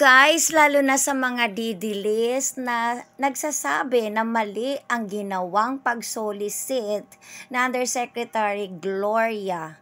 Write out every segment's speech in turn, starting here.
guys, lalo na sa mga didilis na nagsasabi na mali ang ginawang pag-solicit na Undersecretary Gloria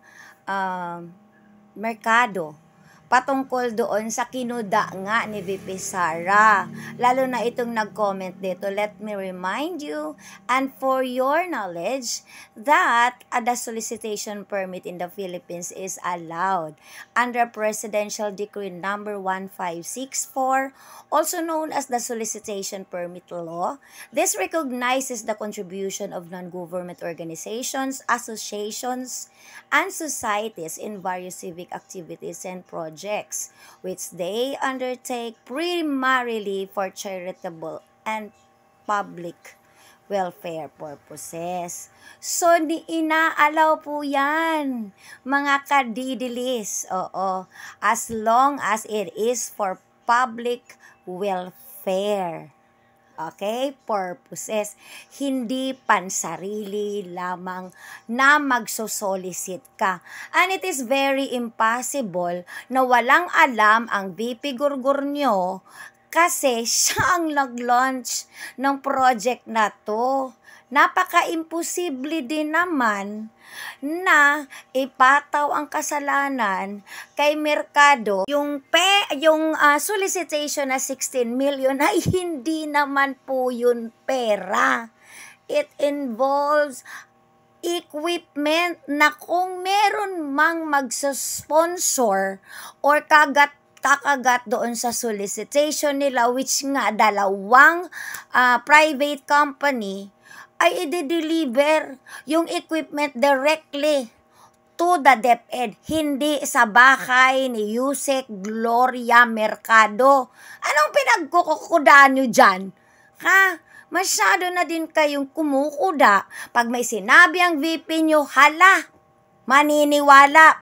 Mercado patungkol doon sa kinuda nga ni VP Sara. Lalo na itong nag-comment dito, let me remind you and for your knowledge that the solicitation permit in the Philippines is allowed under Presidential Decree number 1564, also known as the Solicitation Permit Law. This recognizes the contribution of non-government organizations, associations, and societies in various civic activities and projects, which they undertake primarily for charitable and public welfare purposes. So, inaalaw po yan, mga kadidilis. Oo, as long as it is for public welfare. Okay? Purposes. Hindi pansarili lamang na magsosolicit ka. And it is very impossible na walang alam ang VP Gurgurnyo kasi siya ang nag-launch ng project na to. Napaka-imposible din naman na ipataw ang kasalanan kay Mercado. Yung solicitation na 16 million ay hindi naman po yun pera. It involves equipment na kung meron mang magsasponsor or kakagat doon sa solicitation nila, which nga dalawang private company ay i-deliver yung equipment directly to the DepEd, hindi sa bahay ni Yusek Gloria Mercado. Anong pinagkukudaan nyo dyan? Ha? Masyado na din kayong kumukuda. Pag may sinabi ang VP nyo, hala, maniniwala.